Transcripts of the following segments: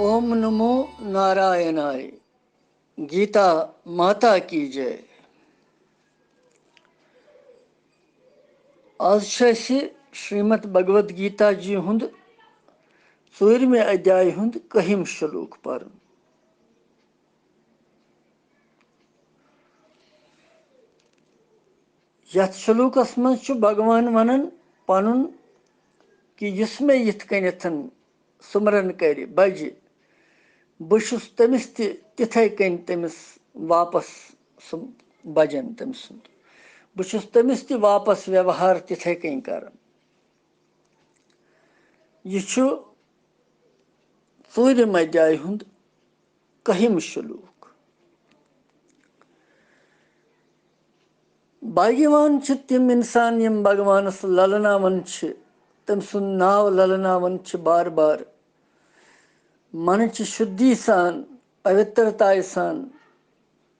ओम नमो नारायणाय। गीता माता की जय। आज श्रीमद भगवद गीता जी हुंद 4वें अध्याय हुंद 1 श्लोक पर। यथ श्लोकस मज भगवान वनन पनुन कि यस मे यथ कनिथन सुमरन कर बज बहुस तमिस तिथे कन तमिस वापस बजन तम सुंद बहुस तमिस वापस व्यवहार तिथे कन कर। यह 4वें अध्याय हुंद 1 श्लोक। भाग्यवान तिम इंसान यम भगवानस ललनावन तम सुंद नाव ललनावन बार बार मन शुद्धि सान पवित्रताय सान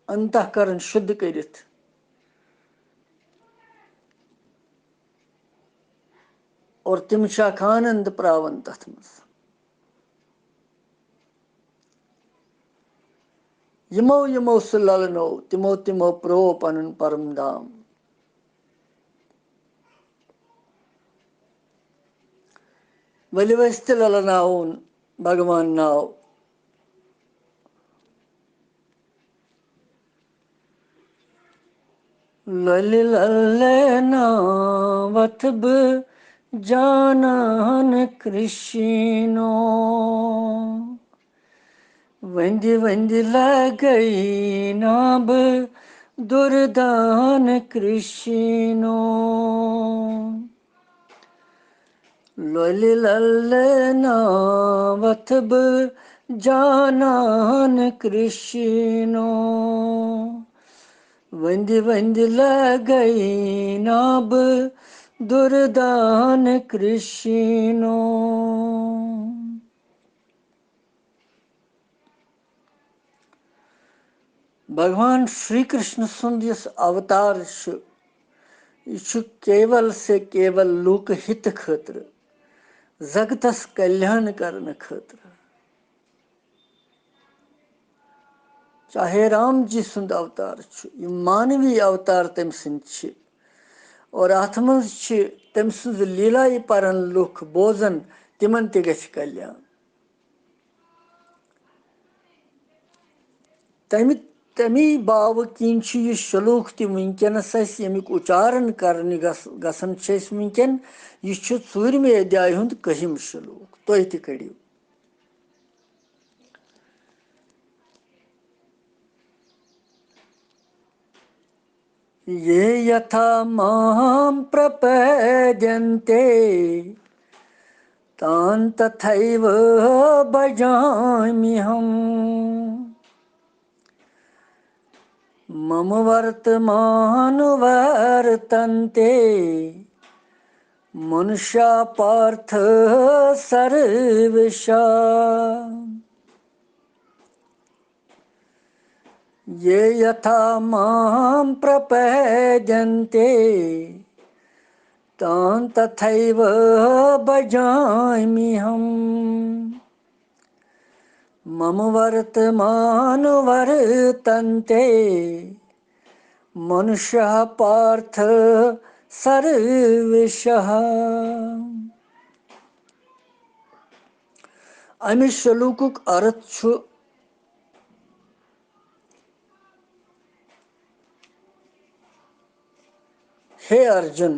अंतःकरण शुद्ध करित और तिम आनंद प्रावन तथ मज। यमो यमो सह ललनो तिमो तिमो प्रो पनुन परम धाम। वलि वस तह ललनावन भगवान नाव ललि ललनावथ ब जानन कृष्णो वंदि वंदि लगई नाब दुर्दान कृष्णो। ललि ललनावथ ब जानन कृष्णो वंदि वंदि लगई नाब दुर्दान कृष्णो। भगवान श्री कृष्ण सुंद यस अवतार यह केवल से केवल लोक हित खतर जगतस कल्याण करने खतर। चाहे राम जी सुंद अवतार यह मानवीय अवतार तम सुंद और अथ मज तम सुंद लीला परन लुख बोजन तिमन ते गछ कल्याण। तमी बाव किन यह श्लोक तह वनकस यमुक उच्चारण करने गसन वनकन। यह 4वें अध्याय हुंद 1 श्लोक। तुह तह करियो। ये यथा मां प्रपद्यन्ते तान् तथैव भजामि हम। मम वर्तमानुवर्तन्ते मनुष्या पार्थ सर्वेषां। ये यथा मां प्रपद्यन्ते तान् तथैव भजामि हम। मम वर्तमानुवर्तन्ते मनुष्यः पार्थ सर्वेषां। अमि श्लोकुक अर्थ हे अर्जुन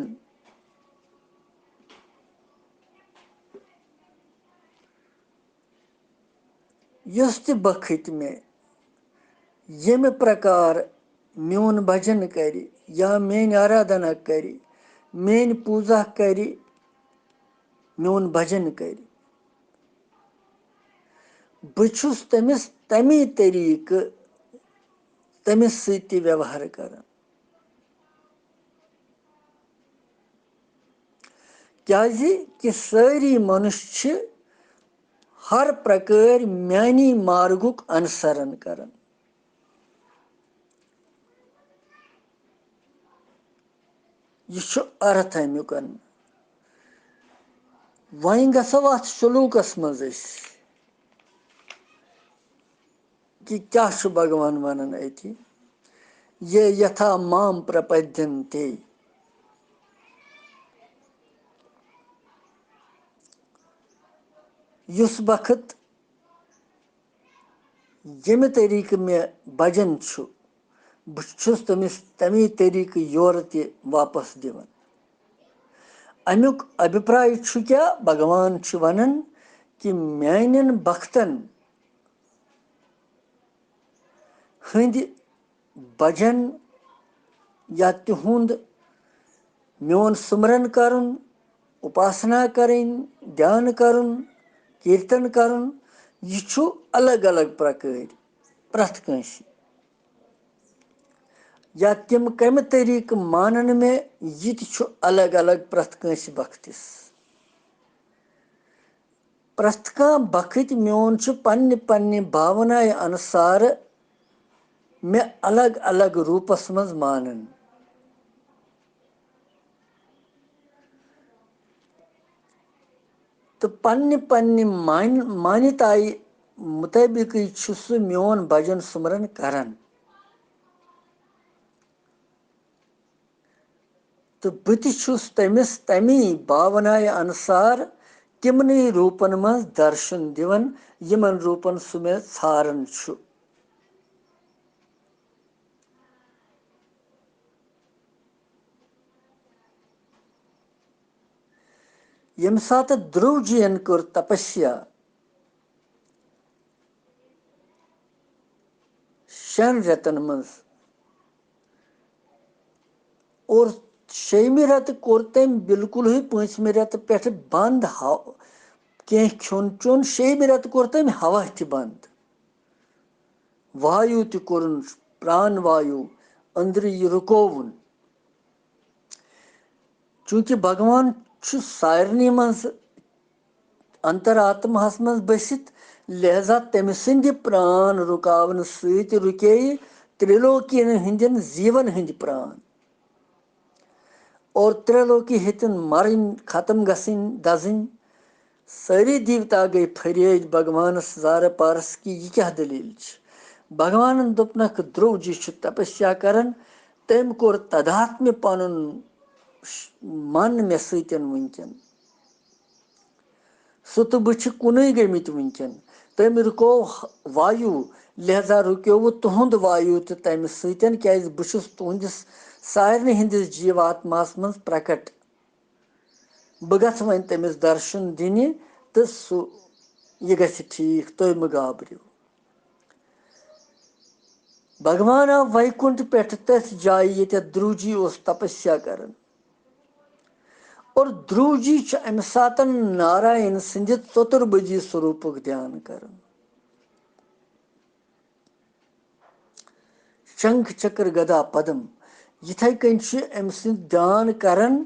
यस तह बखत में यम प्रकार मेन भजन कर या मेन आराधना कर मेन पूजा कर मेन भजन कर बहुस तमिस तमी तरीक तमिस सत्य व्यवहार कर। क्या कि सारी मनुष्य हर प्रकार म्यानी मार्गुक अनुसरण कर। यह अर्थ अमुक। वहीं गसो अथ श्लोकस मज कि क्या भगवान वनान अति ये यथा माम प्रपद्यन्ते युस वक्त यमे तरीक मे भजन छु बहुस तमिस तमी तरीक योर ते वापस दिवन अमुक अभिप्राय छु क्या भगवान छु वनन कि म्यानन भक्तन हंद भजन या तिहुंद म्योन सुमरन करुन उपासना करें ध्यान करुन कीर्तन करुन यह अलग अलग प्रकार प्रथ कंस या तिम कम तरीक मानन में यह अलग अलग प्रथ कंस भक्तिस प्रथ कह भक्त मोन पन्ने पन्ने भावनाए अनुसार मे अलग अलग रूपस मज मानन तो पन्ने पन्ने मान्यताई मुताबिक सह मोन भजन सुमरन करन तो बुत तमिस तमी भावनाए अनुसार तिमन रूपन मज दर्शन दिवन यमन रूपन सह मे छारन छु यम सात ध्रुव जीन कर तपस्या 6 रेतन मज और 6 रेत कोर तम बिल्कुल ही 5 रेत पे बंद कह खोन चोन 6 रेत कोर तम हवा त बंद वायु त कोरुन प्राण वायु अंदर यह रुकोवन चूंकि भगवान सारनी मज अंतरात्मास मज बसित लिहाजा तम सिंद प्राण रुकावन सत रुके त्रिलोकी हंदन जीवन हंद प्राण और त्रिलोकी हेतन मरन खत्म गसन दजन सारी देवता गई फरियाद भगवानस जार पारस कि यह क्या दलील भगवान दोपनक ध्रुव जी तपस्या करन तम कोर तदात्म्य पन मन मे सतन वनकन सह तो बह कुन गमित वनकन तम रुको वायु लिहाजा रुको तुहद वायु तो तम सतन क्या बह तुहदिस सारने हंदिस जीवात्मास मज प्रकट बह गस वन तमिस दर्शन दिन तो सह यह गि ठीक तुम मह गाबरू भगवान आव वैकुंठ पे तथ जाय ये ध्रुव जी तपस्या करन और ध्रुव जी अमि सात नारायण सिंद चतुर्भुजी स्वरूप ध्यान करन शंख चक्र गदा पदम यिथे कन अम सिंद ध्यान करन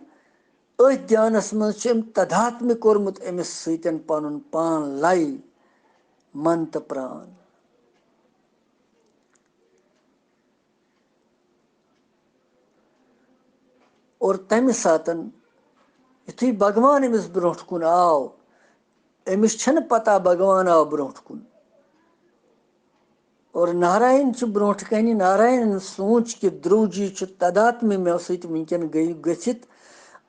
अथ ध्यानस मज तदात्म्य कोर्मुत अमिस सतन पनुन पान लाई मन तो प्राण और तमि सातन युथु भगवान अमिस ब्रोट कुन आव अमिस छन पता भगवान आव ब्रोट कुन और नारायण ब्रोट कन नारायण सोच कि ध्रुव जी तदात्म्य मे सत वनकन गसित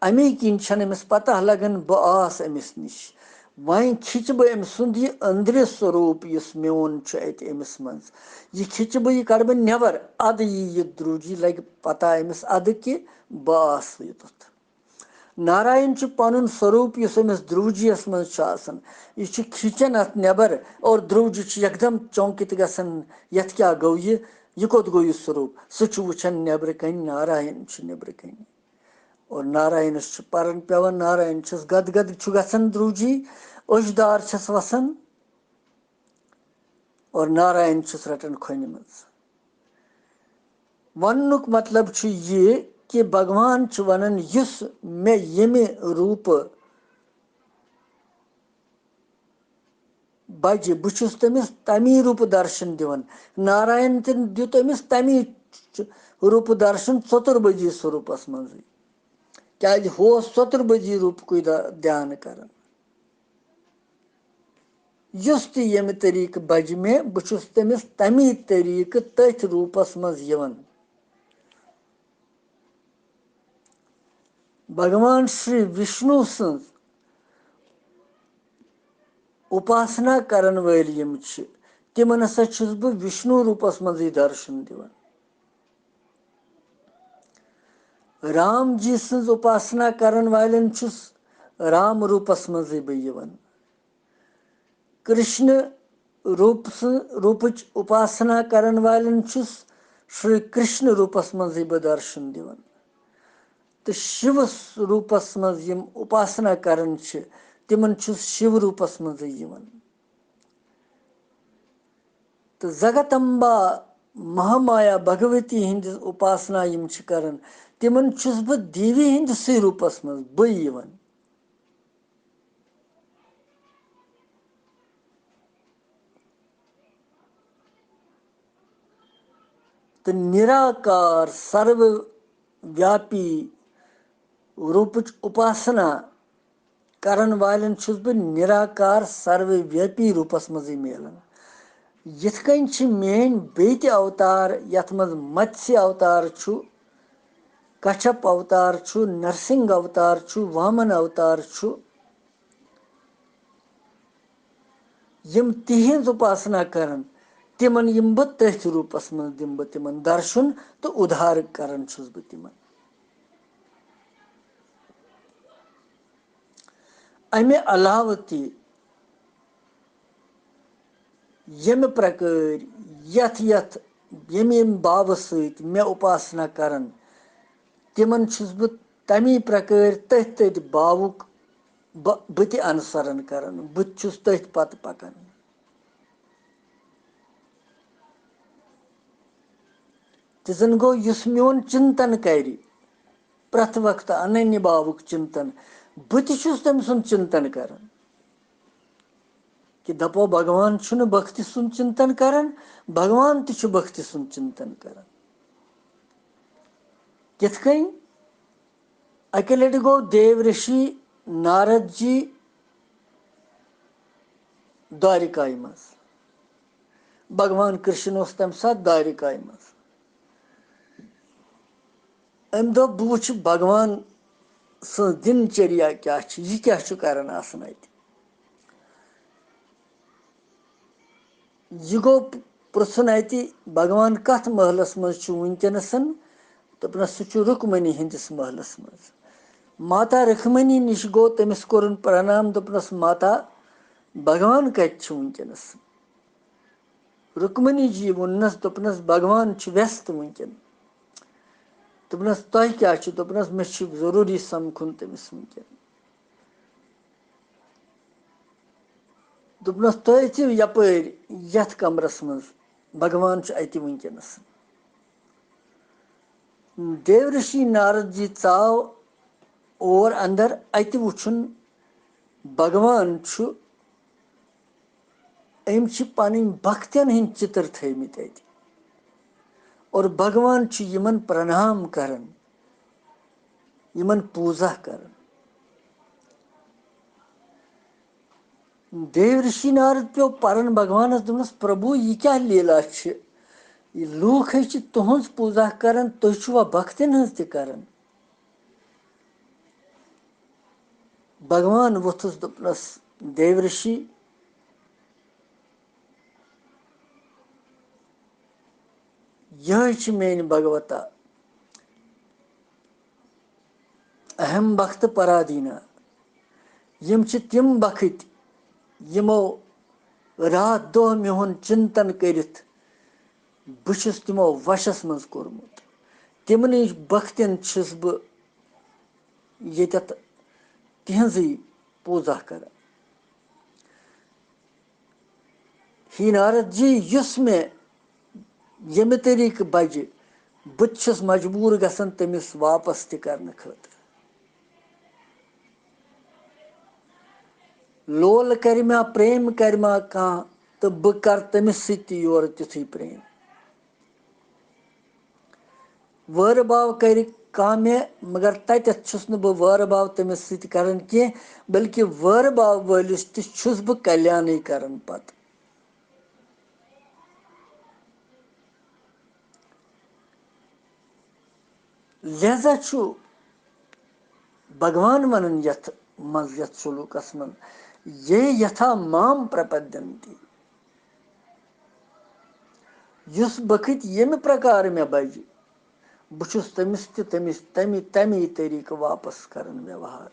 अमे किन छन अमिस पता लगन बह आस अमिस निश वह खिच बह अम सुंद यह अंदर स्वरूप इस मोन अमिस मज यह खिच बह यह कड़ बह नबर अद यह ध्रुव जी लग पता अमिस अद कि बह आस युत नारायण पन स्वरूप इस अमिस ध्रुव जी मज यह खिचन अत नबर और ध्रुव जी एकदम चौंकित गसन यथ क्या गो यह कोत गो यह स्वरूप सह वुचन नबर कन नारायण नबर कन और नारायणस परन पेवन नारायण गद गद गसन ध्रुव जी ओजदार वसन और नारायण रटन खोन मज वनुक मतलब ये कि भगवान वनन युस मे यमे रूप बज बहुस तमिस तमी रूप दर्शन दिवन नारायण तन दित अमिस तमी रूप दर्शन चतुर्भुजी स्वरूपस मज क्या हो चतुर्भुजी रूप ध्यान कर युस ते यम तरीक बज में बहुस तमिस तमी तरीक तथ रूपस मज यवन। भगवान श्री विष्णु सं उपासना करन वल यम छ तिमन हसा छुस बह विष्णु रूपस मज दर्शन दिवन। राम जी सं उपासना करन वालन छुस राम रूपस मज बह यवन। कृष्ण रूपच उपासना करन वालन छुस श्री कृष्ण रूपस मज बह दर्शन दिवन। तो शिव रूपस मज यम उपासना करन छ तिमन छुस शिव रूपस मज यवन। तो जगतम्बा महामाया भगवती हिंद उपासना यम छ करन तिमन छुस बह देवी हिंद से रूपस मज बह यवन। तो निराकार सर्वव्यापी रूपच उपासना करन वालन छुस बह निराकार सर्वव्यापी रूपस मज मिलन। यथ कन छ मेन बेति अवतार यथ मज मत्स्य अवतार छु, कच्छप अवतार छु, नरसिंह अवतार छु, वामन अवतार छु, यम तिहिंज उपासना करन तिमन यम बह तथ रूपस मज दिम बह तिमन दर्शन तो उद्धार करन छुस बह तिमन। अमे अलाव ति यम प्रकार यथ यथ यम यम भाव सहित मे उपासना करन तिमन छुस बह तमी प्रकार तथ तथ भावुक बह ते अनुसरण करन, बह छुस तथ पत पकन। तन गो युस मोन चिंतन कर प्रथ वक्त अनन्य भावुक चिंतन बह तुस तम सुन चिंतन करन कि दपो भगवान छु भक्ति सुन चिंतन करन, भगवान छु भक्ति सुन चिंतन करन। किथ कन अके लट गो देव ऋषि नारद जी द्वारिकाय मज, भगवान कृष्ण उस तम साथ द्वारिकाय मज। अम दो बह वुच भगवान सं दिनचर्या क्या छ, यह क्या छु करन आसन अत। यह गो पृथुन अत भगवान कथ महलस मज छु वुनकनसन, दोपनस सह छु रुक्मणी हिंदिस महलस मज। माता रुक्मणी निश गो तमिस कोरन प्रणाम, दोपनस माता भगवान कत छु वुनकनस। रुक्मणी जी वोनस दोपनस भगवान छु व्यस्त वुनकन। दोपनस तह क्या छु, दोपनस मे छु जरूरी समखुन तमिस वुनकन। दोपनस तुह अथिव यपर यथ कमरस मज, भगवान छु अति वुनकनस। देव ऋषि नारद जी चाव और अंदर अत वुछुन भगवान छु अम छि पन भक्तन हिंद चित्र थमित अत और भगवान छु यमन प्रणाम करन, यमन पूजा करन। देव ऋषि नारद पे परन भगवानस दोपनस प्रभु यह क्या लीला छ, लूख है तुहज पूजा करन, तुह छुवा भक्तन हज त करन। भगवान वोथुस दोपनस देव ऋषि यह मेन भगवता अहम भक्त पराधीना। यम छ तिम बखत यमो रात दो मेहन चिंतन करित बुछुस तिमो वशस मज कोरमुत। तिमन भक्तन छुस बह यतत तिहंजी पूजा कर। ही नारद जी युस मे यम तरीक बज बह छुस मजबूर गसन तमिस वापस त करने खतर। लोल करमा प्रेम करमा कह तो बह कर तमिस सत योर तिथु प्रेम। वर भाव कर कह मे मगर तत छुस न बह वार बाव तमिस सत करन कह बल्कि वार बाव वलिस तुस बह कल्याण करन पत लिहाजा भगवान वन यथ मज यथ सलूकस मन ये यथा माम प्रपद्यन्ति युस बखत यम प्रकार मे बज बहुस तमिस तमी तरीक वापस करन व्यवहार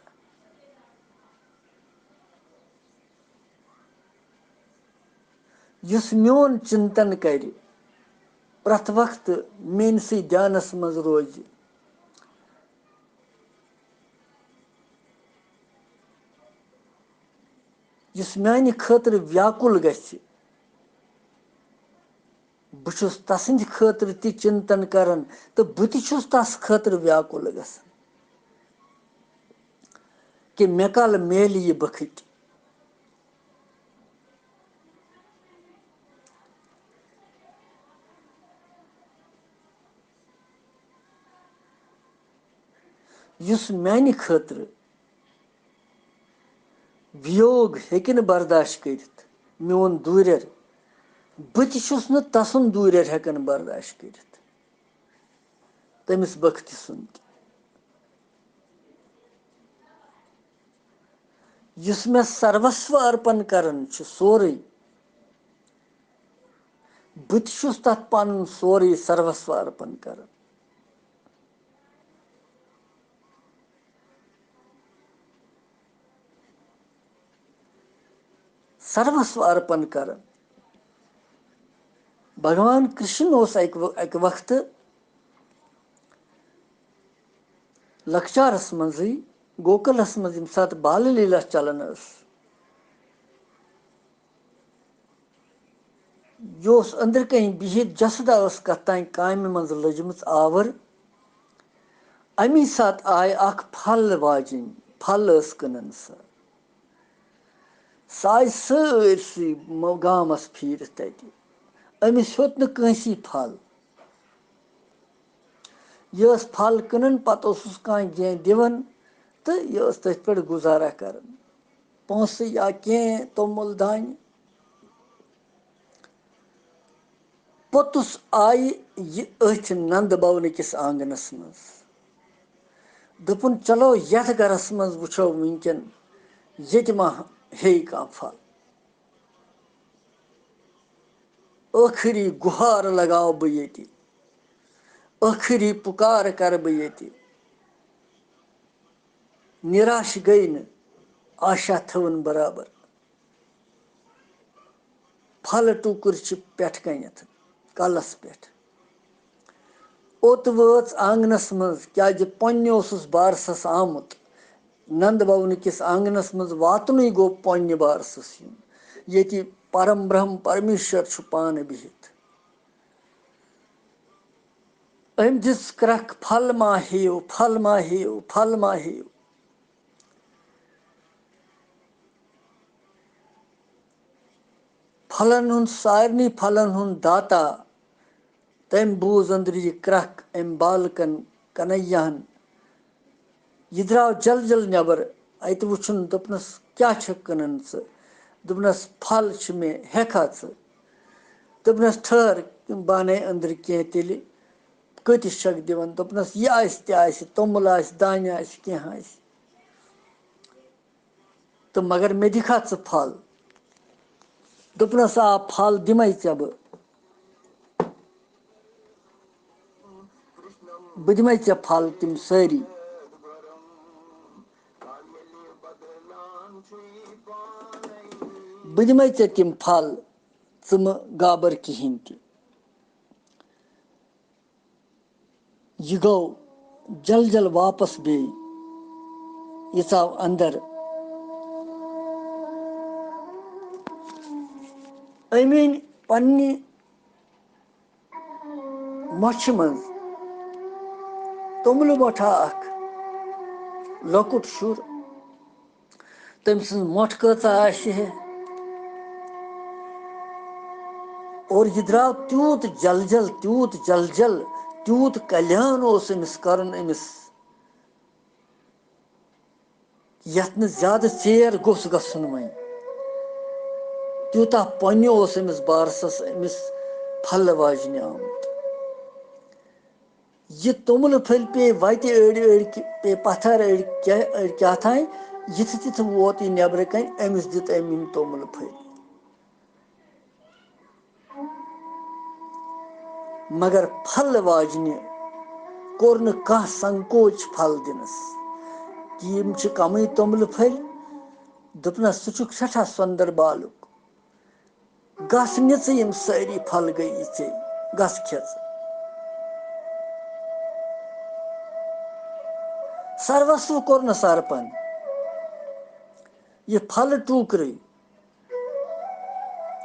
युस म्योन चिंतन कर प्रथ वक्त मेनसी ध्यानस मज रोज युस म्यान खतर व्याकुल गछि बहुस तसंद खतर ति चिंतन करन तो बह तुस तस खतर व्याकुल गसन कि मे कल मेल यह बखत युस म्यान खतर वियोग हेकि न बर्दाश्त करित मोन दूर बह तुस न तसन दूर हेकन बर्दाश्त करित तमिस बखत सुन युस मे सर्वस्व अर्पण करन सोरे बह तुस तथ पन सोरे सर्वस्व अर्पण करन सर्वस्व अर्पण करन भगवान कृष्ण अक वक्त लक्षारस मजी गोकुलस मज यम सात बाल लीला चलन यह अंदर कहीं बिहित जसदा कत तान काम मज लजम आवर अमी सात आय अख फल वाजिन फल कनन आय सारसी गामस फिर तत अमिस हेत न कंसी फल यह फल कनन पत कह दिवन तो यह तथ पे गुजारा कर पोस या कह तोमुल दान पोतुस आय यह अथ नंद भवन किस आंगनस मज दोपन चलो यथ गरस मज वुचो वनकन ये मा हे कह फल आखिरी गुहार लगाओ बह ये आखिरी पुकार कर बह ये निराश गई न आशा थवन बराबर फल टुकुर पेठ कनथ कलस पे ओत वाच आंगनस मज क्या पन्ने बारसस आमुत नंद भवन किस आंगनस मज वातन गो पन्ने बारसस ये परम ब्रह्म परमेश्वर पान बिहित अम दिस क्रख फल मा हेव फल मा हेव फल मा हेव फलन हुंद सारनी फलन हुंद दाता तम बूज अंदर यह क्रख अम बालकन कन्हैयाहन यह द्राव जल जल नबर अत वुन दोपनस क्या कनन दोपनस फल मे हेखा दोपनस ठहर बाने अंदर कह तेल कतिस छक दिवन दोपनस यह तोमुल दान कह तो मगर मे दिखा फल दोपनस आ फल दिमे बह दिमे फल तम सारी बह दिमे तम फल गाबर कहें त यह गो जल जल वापस बे यह आव अंदर अमीन पन्ने मछ मज तोमुल मोठा अख लकुट शुर तम सज मोठ कचा और यह द्राव त्यूत जल जल तूत कल्याण अमिस करन अमिस यथ न ज्यादा चेर गोस गसन वह तूता पन्यो अमिस बारसस अमिस फल वाजने आमुत यह तुमुल फल पे वत अड़ अड़ पे पत्थर अड़ क्या था यथ तिथ वोत यह नबर कन अमिस दित अम तुमुल फल मगर फल वाजने कोर न कह संकोच फल दिनस कि यम कम तुमुल फल दोपनस सह सठा सुंदर बालुक गस निच यम सारी फल गई चे गस खेच सर्वस्व कोर न अर्पण यह फल टूकर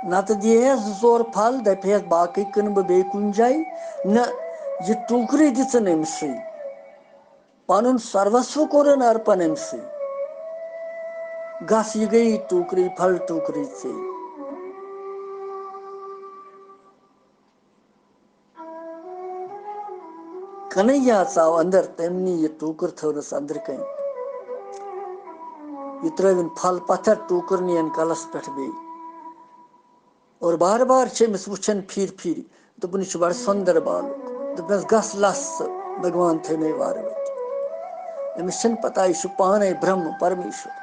नत दिहस जोर फल दपहस बाकी कन बह बे कुन जाए न यह टूकर दिन अमस पन सर्वस्व कोरन अर्पण अमस गस यह गई टूकर फल टूकर चे कन्हैया चाव अंदर तमनी यह टूकर थवनस अंदर कन यह त्रविन फल पत्थर टूकर नियन कलस पे बे और बार बार अमिस वुचन फिर फिर दोपन यह बड़ सुंदर बालुक दोपनस गस लस भगवान थे मे वार वत अमिस पता यह पाने ब्रह्म परमेश्वर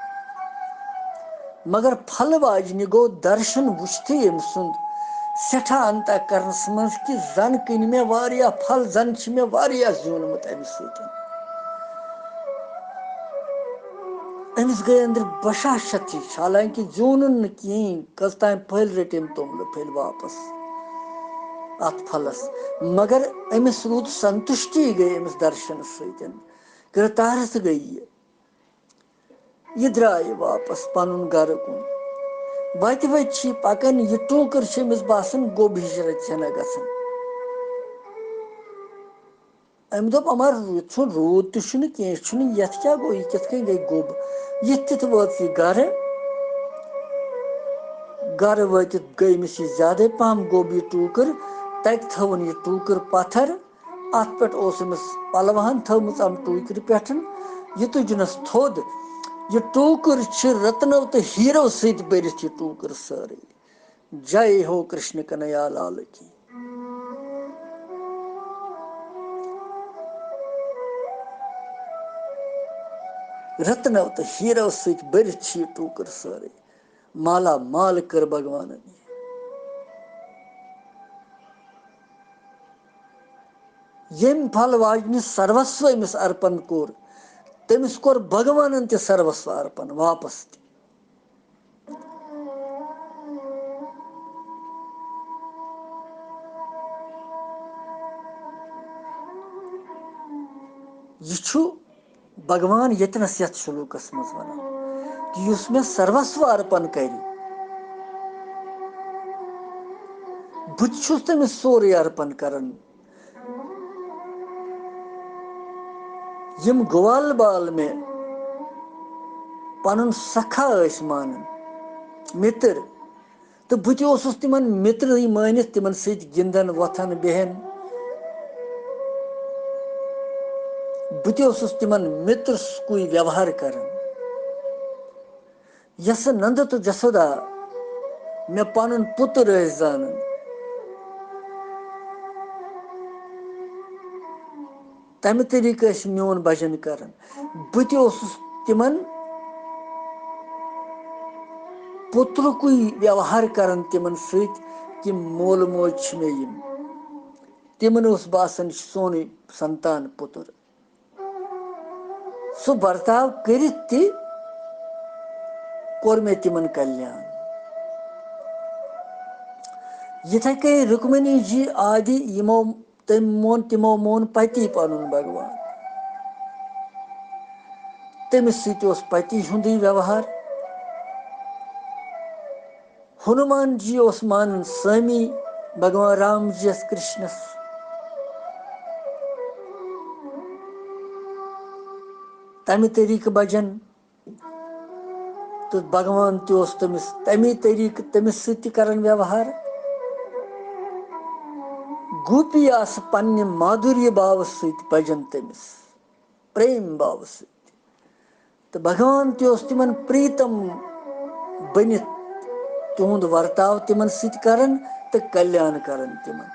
मगर फल वाजन गो दर्शन वुचते अम सुंद सठा अंत करनस मज कि जन कन मे वारिया फल जन मे वारिया जूनमुत अमि सत अमिस गई अंदर बशाशत हालांकि जून न कहें कस ताम फल रट अम तुमुल फल वापस अत फलस मगर अमिस रूद संतुष्टि गई अमिस दर्शन सत कृतार्थ गई यह द्राय वापस पन गर कुन वत वत पकान यह टूकर अमिस बासान गोब हिश रचना गसान अम दोप अमर रूद तो कह ये क्या गो यह कित कन गई गोब यह तित वोत यह गर वत गई अमिस यह ज्यादा पहम गोब यह टूकर तक थवन यह टूकर पत्थर अत पे अमिस पलवहन थवम अम टूकर पे यह तुजनस थोद यह टूकर रत्नों तो हीरो सत भरत यह टूकर सारे जय हो कृष्ण कन्हैया लाल की रत्नों तो हीरो सत भरत यह टूकर सारे माला माल कर भगवान यम फल वाजन सर्वस्व अमिस अर्पण कोर तमिस कोर भगवान ते सर्वस्व अर्पण वापस यह भगवान यतनस यथ शुलूकस मज वन कि युस मे सर्वस्व अर्पण कर बहुत तमिस सोरे अर्पण करन यम ग्वाल बाल में पन सखा मान मित्र तो बहुत तिमन मित्र मानित तिमन सत गिंदन वथन बेहन बहुत तिमन मित्र कुई व्यवहार कर यस नंद तो जसोदा मे पन पुत्र जान तम तरीक मोन भजन कर बहुत तिमन पुत्र कुई व्यवहार कर तिमन सत कि मोल मोज मे तिमन बासान सोन संतान पुत्र सो बर्ताव कर कोर मे तिमन कल्याण यथे कई रुक्मणी जी आदि यमो तिमो मोन पति पन भगवान तमिस सत पति हुंद व्यवहार हनुमान जी मान स्वामी भगवान राम जी कृष्णस तमि तरीक भजन तो भगवान तमिस तमी तरीक तमिस सत कर व्यवहार गोपी आस पन्ने माधुर्य भाव सहित भजन तमिस प्रेम भाव सहित तो भगवान तोस तिमन प्रीतम बनित तुंद वर्ताव तिमन सहित करन तो कल्याण करन तिमन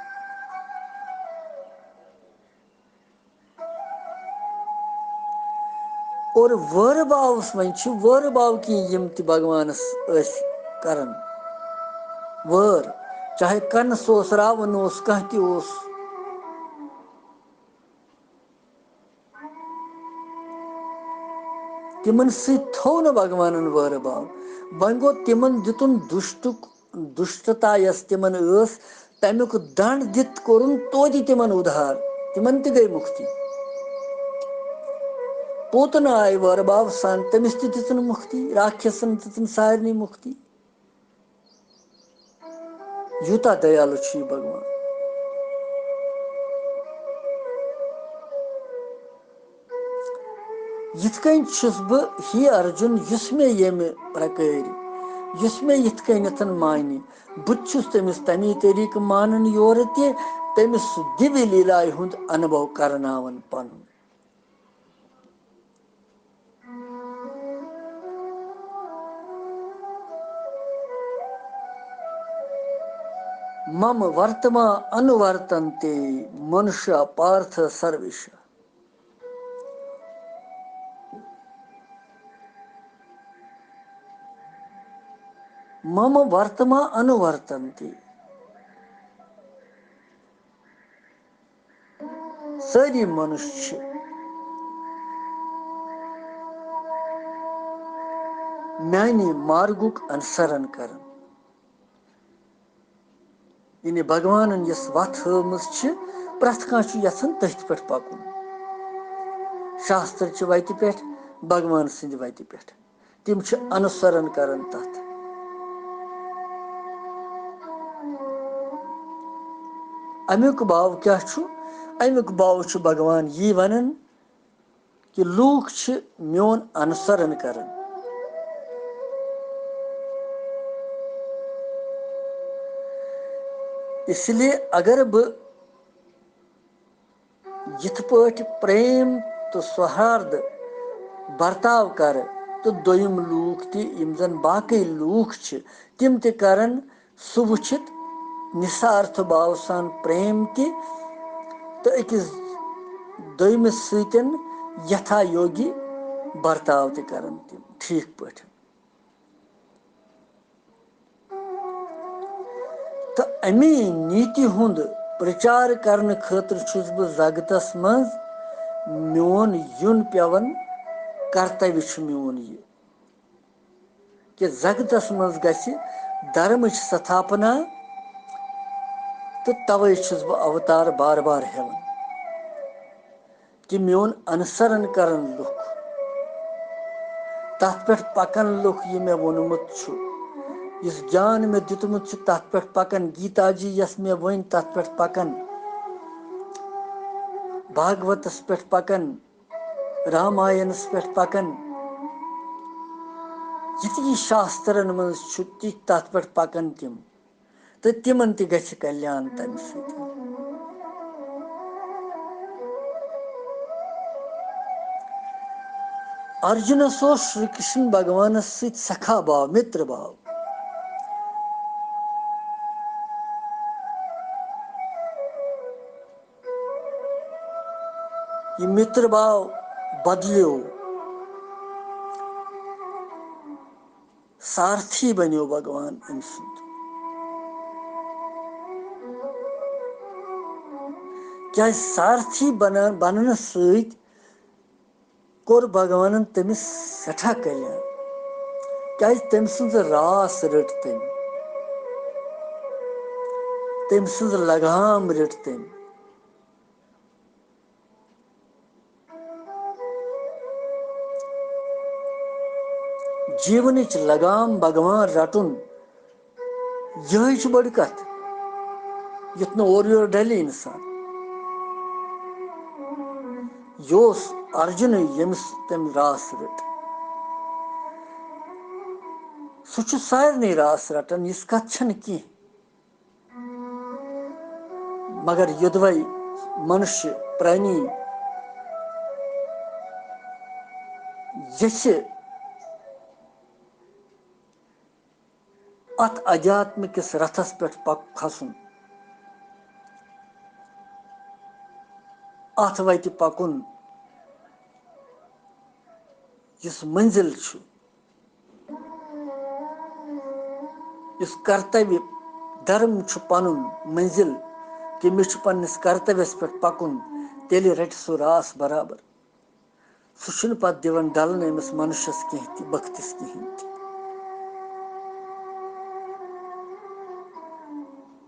और वर भावस मन वर भाव की यम ति भगवानस करन वर चाहे कंस ओस रावण ओस कह ति ओस तिमन सहित थो न भगवानन वर भाव वन गो तिमन दितुन दुष्टता यस तिमन स तमिक दंड दित कोरुन तोति तिमन उद्धार तिमन ति गई मुक्ति पोतन आय वर भाव सान तमिस ति दितुन मुक्ति राक्षसन दितुन सारनी मुक्ति यूता दयालु छी भगवान यिथ कन छुस बह ही अर्जुन युस मे यम प्रकार युस मे यिथ कनथन मानि बुछुस तमिस तमी तरीक मानन योर ते तमिस दिव्य लीलाय हुंद अनुभव करनावन पन मम वर्तमा अनुवर्तन्ते मनुष्य पार्थ सर्वेश मम वर्तमा अनुवर्तन्ते सारी मनुष्य म्यानी मार्गुक अनुसरण करन यानी भगवान यस वथ हमस प्रथ कह यथन तथ पे पकुन शास्त्र वत पे भगवान सिंध वत पे तिम अनुसरण करन तथ अमुक भाव क्या अमुक भाव भगवान यी वनन कि लूख मोन अनुसरण करन इसलिए अगर बह यिथ पट प्रेम तो सौहार्द बर्ताव कर तो दोयम लूख तिम जन बाकी लूख तिम त करन सु वुचित निस्वार्थ भाव सान प्रेम तो अकिस दोयमिस सतन यथा योगी बर्ताव त करन तिम ठीक पट तो अमी नीति हुंद प्रचार करने खतर छुस बह जगतस मज मोन युन पेवन कर्तव्य मोन यह कि जगतस मज गछि धर्म स्थापना तो तवे छुस बह अवतार बार बार हेवन कि मोन अनुसरण करन लुख तथ पे पकन लुख यह मे वोनमुत इस ज्ञान में दितमुत तथ पे पकन गीता जी यस मे वन तथ पे पकन भागवतस पे पकन रामायणस पे पकन यी शास्त्रन मज ति तथ पे पकन तिम तो तिमन त गछ कल्याण तम सत अर्जुन सो श्री कृष्ण भगवान सत सखा भाव मित्र भाव यह मित्र भाव बदलो सारथी बनो भगवान अम सुंद क्या सारथी बनन सत कोर भगवान तमिस सठा कल्याण क्या तम सुंद रास रट तम सुंद लगाम रट तम जीवन लगाम भगवान रटुन यह बड़ कथ युथ न और योर डल इंसान योस अर्जुन यमिस तम रास रट सह सारे रास रटान इस कथ कह मगर युद्धवै मनुष्य प्राणी ये अत अध्यात्म किस रथस पे खसन अत वत पकुन इस मंजिल इस कर्तव्य धर्म पनुन मंजिल कि मे पन्निस कर्तव्यस पे पकुन तेल रट सु रास बराबर सह पत दिवन डलन अमिस मनुष्यस कह बख्तिस कहें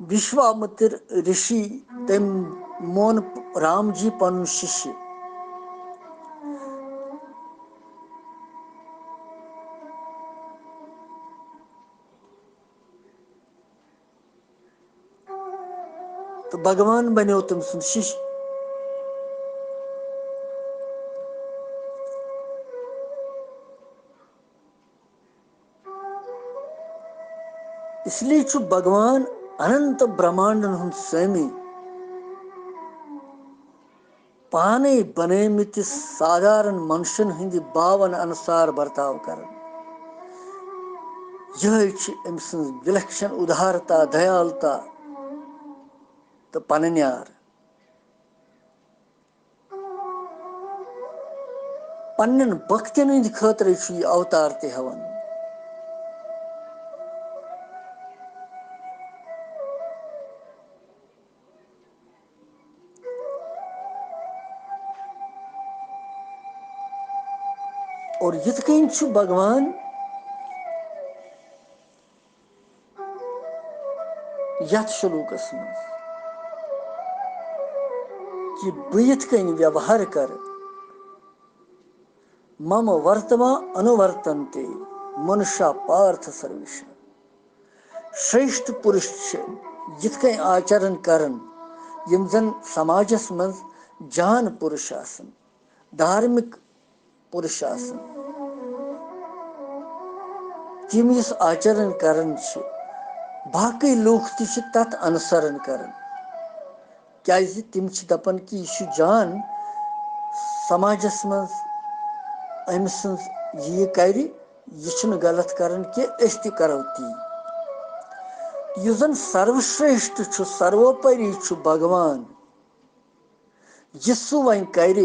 विश्वामित्र ऋषि तम मोन राम जी पन शिष्य तो भगवान बनो तम सुन शिष्य इसलिए भगवान अनंत ब्रह्मांडन हुंद स्वामी पाने बनमित साधारण मनुष्यन हंद भावन अनुसार बर्ताव कर यह विलक्षण उदारता दयालुता तो पनन्यार पन्न भक्तन हंद खतर यह अवतार तवन और यथ कन भगवान यथ श्लोकस मज कि बह कन व्यवहार कर मम वर्तमा अनुवर्तनते मनुष्य पार्थ सर्वेश श्रेष्ठ पुरुष यथ कन आचरण करन यम जन समाजस मज जान पुरुष आसन धार्मिक पुरुष आसन तिम इस आचरण करन बाकी लोग तथ अनुसरण करन क्या तिम दपन कि यह जान समाजस मज अम यह कर यह गलत करन कि अस त करो ती यह जन सर्वश्रेष्ठ सर्वोपरि भगवान यह सह वन कर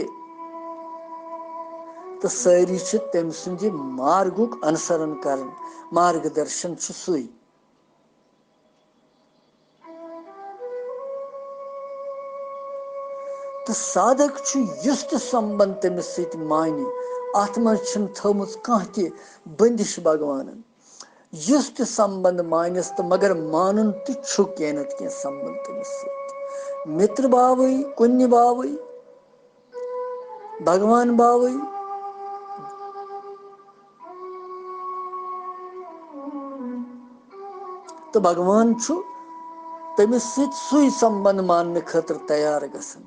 तो सारी तम सुंद मार्गुक अनुसरण कर मार्गदर्शन सुई तो साधक युस त संबंध तमिस सत मानि अत मज थमुच कह त बंदिश भगवान युस त संबंध मानस तो मगर मानुन तु कह नत कह संबंध तमिस सत मित्र भावई कुन्य भावई भगवान भावई तो भगवान तमिस सत सुई संबंध मानने खतर तैयार गसन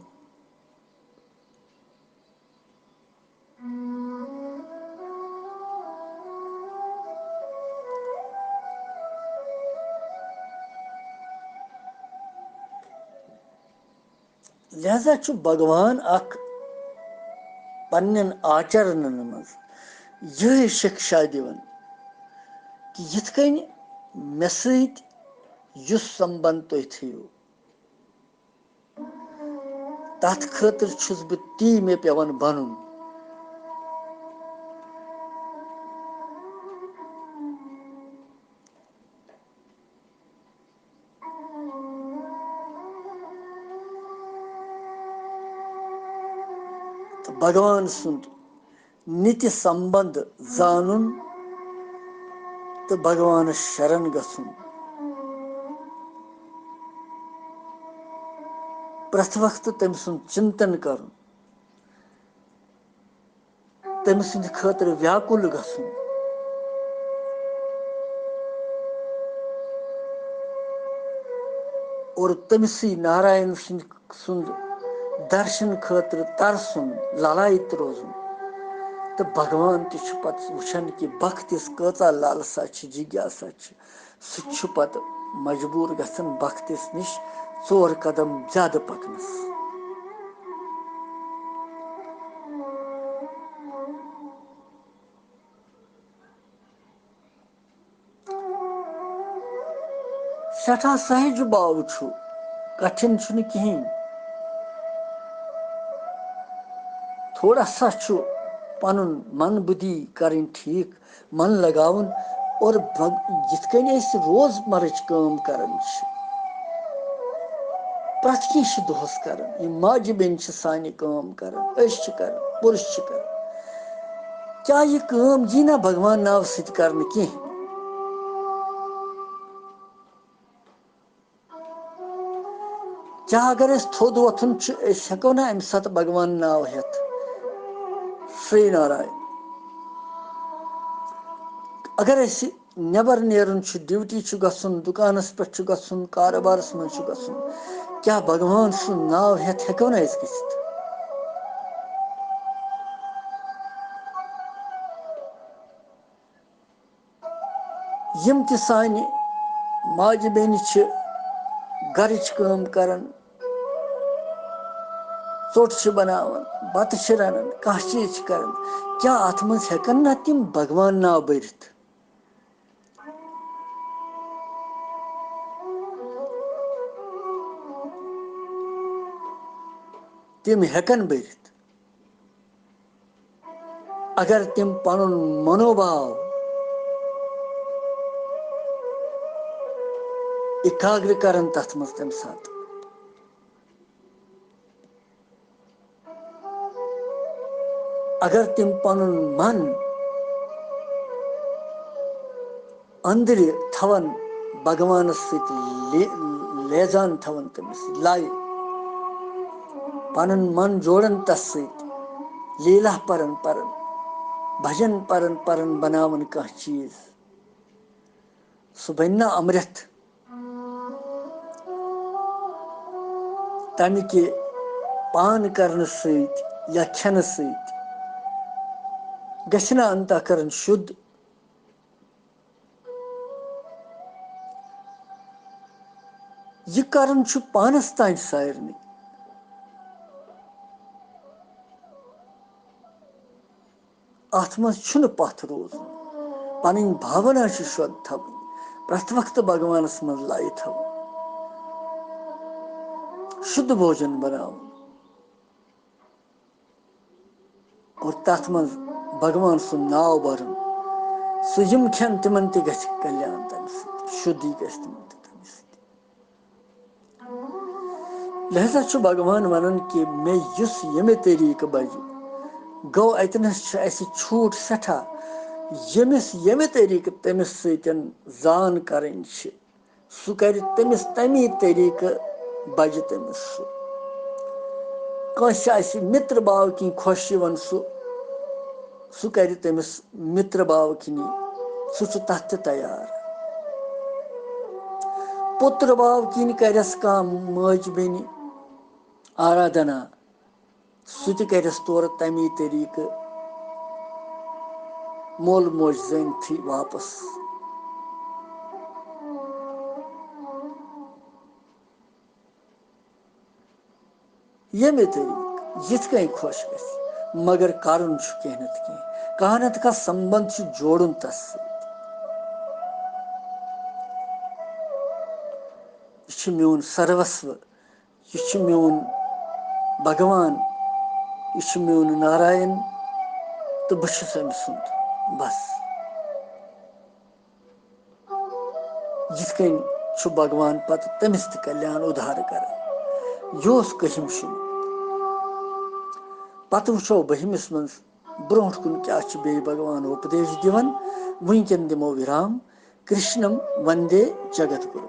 लिहाजा भगवान पन्न आचरणन मज यह शिक्षा दिवन कि यथ कन मे सत युस संबंध तुम थो तथ खतर छुस बह ती मे पेवन बनन तो भगवान सुंद नित्य संबंध जानन तो भगवान शरण गसुन प्रथ वक्त तम सुंद चिंतन कर तम सुंद खतर व्याकुल गसुन और तमसी नारायण सुंद दर्शन खतर तरसुन ललायत रोजुन तो भगवान तत वुचान कि भक्तिस कचा लालसा जिज्ञासा सह पत मजबूर गसन बख्तिस निश 4 कदम ज्यादा पकनस। सठा सहज बाव छु, कठिन छु कहीं। थोड़ा सा छु पनुन मन बुद्धि करें ठीक, मन लगावन और जित कन रोजमर्च काम करन प्रत कह दोहस कर माजि बेन सानि काम कर कर पुरुष कर क्या यह काम यी ना भगवान नाव सत कर कह। क्या अगर थोद वोथुन हेको ना अमि सत भगवान नाव हेत श्री नारायण। अगर नबर नेरुन ड्यूटी गसुन दुकानस पे गसुन कारोबारस मन गसुन क्या भगवान सुन नाव हेत हेको ना गसित। यम त सानि माजि बेन गरच काम करन, चोट बनावन बत रनन कह चीज कर क्या अत मज हेकन ना तिम भगवान नाव बरित। तिम हेकन बरित अगर तिम पनुन मनोभाव एकाग्र करन तथ मज तम साथ। अगर तिम पनुन मन अंदर थवन भगवान सत लेजान थवन तमिस लाय पनुन मन जोड़न तस सत लीला परन परन भजन परन परन बनावन कह चीज सह बन अमृत। तमिक पान करने सत या खेन सत गछना अंतःकरण शुद्ध। यह करन छु पानस तान सारने। अत मज छुन पथ रोजन पन भावना शुद्ध थवन प्रत वक्त भगवानस मज लाय थवन शुद्ध भोजन बनावन और तथ मज भगवान सुन नाव भरन सह खेन तिमन त गछ कल्याण तम शुद्धि गछ तिमन तम सत। लिहाजा छु भगवान वनन कि मे युस यमे तरीक बज गो अतनस छूट सठा यमिस यमे तरीक तमिस सतन जान करें सह कर तमिस तमी तरीक बज तमिस कस मित्र भाव कि खुश सह कर तमिस मित्र भाव किनी सह तथ तैयार। पुत्र भाव किन करस कह माज बेन आराधना सह करस तौर तमी तरीक मोल मोज जन थी वापस। यमे तरीक यिथ कन खुश गस मगर करन कह नत कह नत का संबंध जोड़न तस यह मोन सर्वस्व यह मोन भगवान यह मोन नारायण तो बस अमि सुंद बस। यिथ कन भगवान पत तमिस त कल्याण उद्धार कर यह कहम शुन पत वो बहिमिस मज ब्रोह कुन क्या बे भगवान उपदेश दिवन वनकन दिमो विराम। कृष्णम वंदे जगत गुरु।